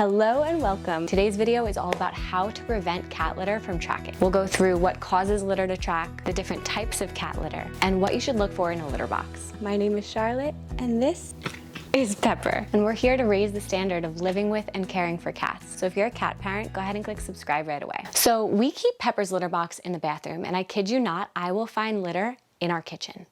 Hello and welcome. Today's video is all about how to prevent cat litter from tracking. We'll go through what causes litter to track, the different types of cat litter, and what you should look for in a litter box. My name is Charlotte, and this is Pepper, and we're here to raise the standard of living with and caring for cats. So if you're a cat parent, go ahead and click subscribe right away. So we keep Pepper's litter box in the bathroom, and I kid you not, I will find litter in our kitchen.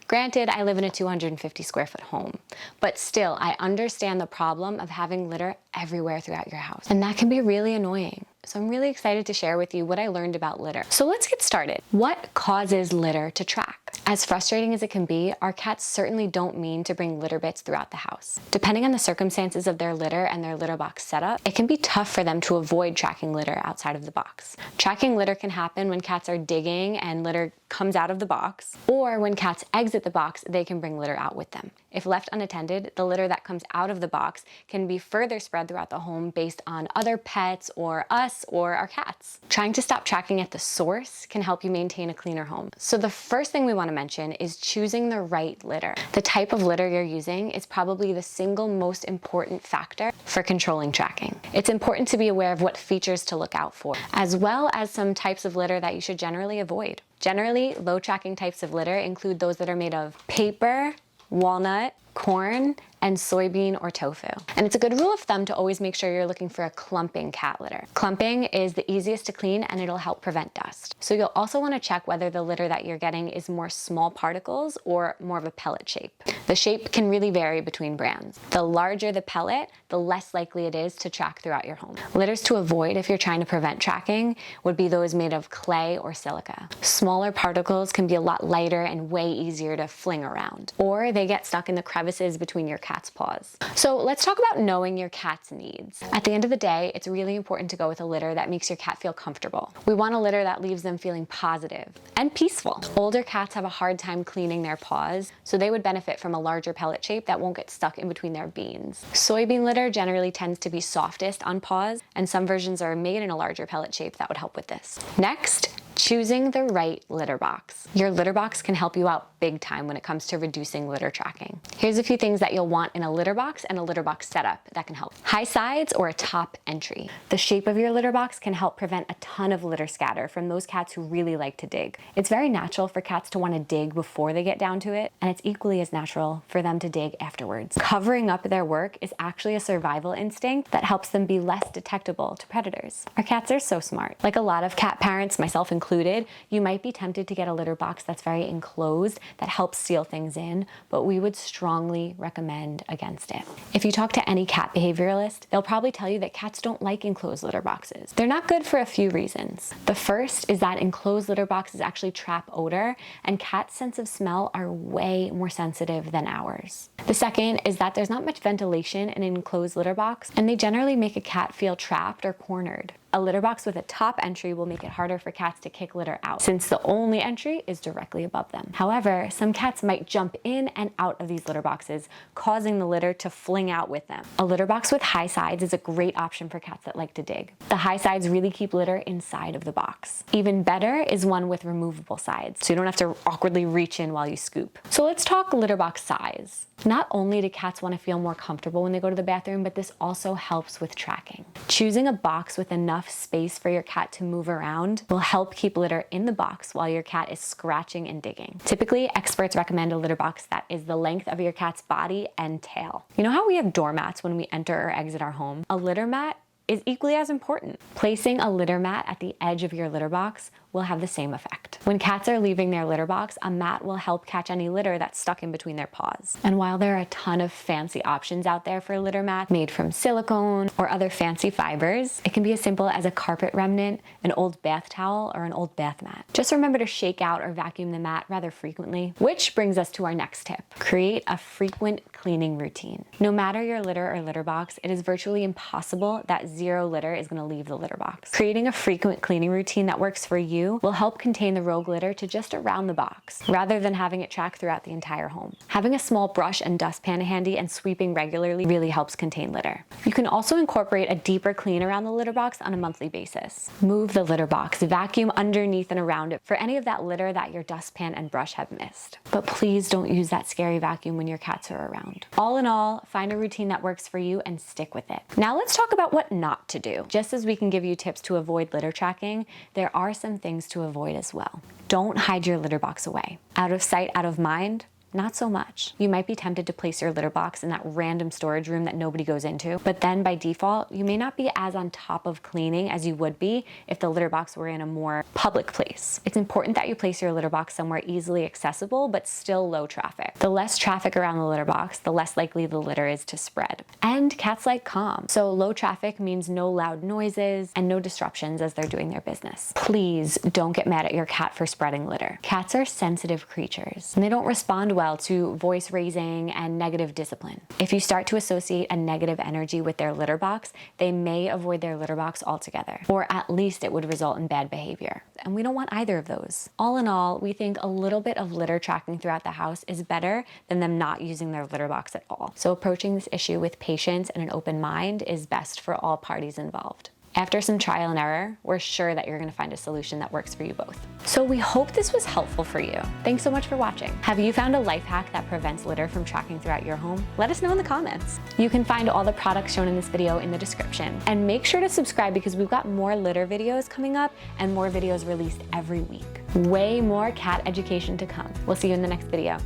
Granted, I live in a 250 square foot home, but still, I understand the problem of having litter everywhere throughout your house, and that can be really annoying. So I'm really excited to share with you what I learned about litter. So let's get started. What causes litter to track? As frustrating as it can be, our cats certainly don't mean to bring litter bits throughout the house. Depending on the circumstances of their litter and their litter box setup, it can be tough for them to avoid tracking litter outside of the box. Tracking litter can happen when cats are digging and litter comes out of the box, or when cats exit the box, they can bring litter out with them. If left unattended, the litter that comes out of the box can be further spread throughout the home based on other pets or us or our cats. Trying to stop tracking at the source can help you maintain a cleaner home. So the first thing we want to mention is choosing the right litter. The type of litter you're using is probably the single most important factor for controlling tracking. It's important to be aware of what features to look out for, as well as some types of litter that you should generally avoid. Generally, low tracking types of litter include those that are made of paper, walnut, corn, and soybean or tofu. And it's a good rule of thumb to always make sure you're looking for a clumping cat litter. Clumping is the easiest to clean and it'll help prevent dust. So you'll also want to check whether the litter that you're getting is more small particles or more of a pellet shape. The shape can really vary between brands. The larger the pellet, the less likely it is to track throughout your home. Litters to avoid if you're trying to prevent tracking would be those made of clay or silica. Smaller particles can be a lot lighter and way easier to fling around, or they get stuck in the crevices between your cat's paws. So let's talk about knowing your cat's needs. At the end of the day, it's really important to go with a litter that makes your cat feel comfortable. We want a litter that leaves them feeling positive and peaceful. Older cats have a hard time cleaning their paws, so they would benefit from a larger pellet shape that won't get stuck in between their beans. Soybean litter generally tends to be softest on paws, and some versions are made in a larger pellet shape that would help with this. Next, choosing the right litter box. Your litter box can help you out big time when it comes to reducing litter tracking. Here's a few things that you'll want in a litter box and a litter box setup that can help. High sides or a top entry. The shape of your litter box can help prevent a ton of litter scatter from those cats who really like to dig. It's very natural for cats to want to dig before they get down to it, and it's equally as natural for them to dig afterwards. Covering up their work is actually a survival instinct that helps them be less detectable to predators. Our cats are so smart. Like a lot of cat parents, myself included, you might be tempted to get a litter box that's very enclosed that helps seal things in, but we would strongly recommend against it. If you talk to any cat behavioralist, they'll probably tell you that cats don't like enclosed litter boxes. They're not good for a few reasons. The first is that enclosed litter boxes actually trap odor, and cats' sense of smell are way more sensitive than ours. The second is that there's not much ventilation in an enclosed litter box, and they generally make a cat feel trapped or cornered. A litter box with a top entry will make it harder for cats to kick litter out, since the only entry is directly above them. However, some cats might jump in and out of these litter boxes, causing the litter to fling out with them. A litter box with high sides is a great option for cats that like to dig. The high sides really keep litter inside of the box. Even better is one with removable sides, so you don't have to awkwardly reach in while you scoop. So let's talk litter box size. Not only do cats want to feel more comfortable when they go to the bathroom, but this also helps with tracking. Choosing a box with enough space for your cat to move around will help keep litter in the box while your cat is scratching and digging. Typically, experts recommend a litter box that is the length of your cat's body and tail. You know how we have doormats when we enter or exit our home? A litter mat is equally as important. Placing a litter mat at the edge of your litter box will have the same effect. When cats are leaving their litter box, a mat will help catch any litter that's stuck in between their paws. And while there are a ton of fancy options out there for a litter mat made from silicone or other fancy fibers, it can be as simple as a carpet remnant, an old bath towel, or an old bath mat. Just remember to shake out or vacuum the mat rather frequently, which brings us to our next tip. Create a frequent cleaning routine. No matter your litter or litter box, it is virtually impossible that zero litter is gonna leave the litter box. Creating a frequent cleaning routine that works for you will help contain the rogue litter to just around the box, rather than having it track throughout the entire home. Having a small brush and dustpan handy and sweeping regularly really helps contain litter. You can also incorporate a deeper clean around the litter box on a monthly basis. Move the litter box, vacuum underneath and around it for any of that litter that your dustpan and brush have missed. But please don't use that scary vacuum when your cats are around. All in all, find a routine that works for you and stick with it. Now let's talk about what not to do. Just as we can give you tips to avoid litter tracking, there are some things to avoid as well. Don't hide your litter box away. Out of sight, out of mind? Not so much. You might be tempted to place your litter box in that random storage room that nobody goes into, but then by default, you may not be as on top of cleaning as you would be if the litter box were in a more public place. It's important that you place your litter box somewhere easily accessible, but still low traffic. The less traffic around the litter box, the less likely the litter is to spread. And cats like calm. So low traffic means no loud noises and no disruptions as they're doing their business. Please don't get mad at your cat for spreading litter. Cats are sensitive creatures and they don't respond well to voice raising and negative discipline. If you start to associate a negative energy with their litter box, they may avoid their litter box altogether, or at least it would result in bad behavior. And we don't want either of those. All in all, we think a little bit of litter tracking throughout the house is better than them not using their litter box at all. So approaching this issue with patience and an open mind is best for all parties involved. After some trial and error, we're sure that you're gonna find a solution that works for you both. So we hope this was helpful for you. Thanks so much for watching. Have you found a life hack that prevents litter from tracking throughout your home? Let us know in the comments. You can find all the products shown in this video in the description. And make sure to subscribe because we've got more litter videos coming up and more videos released every week. Way more cat education to come. We'll see you in the next video.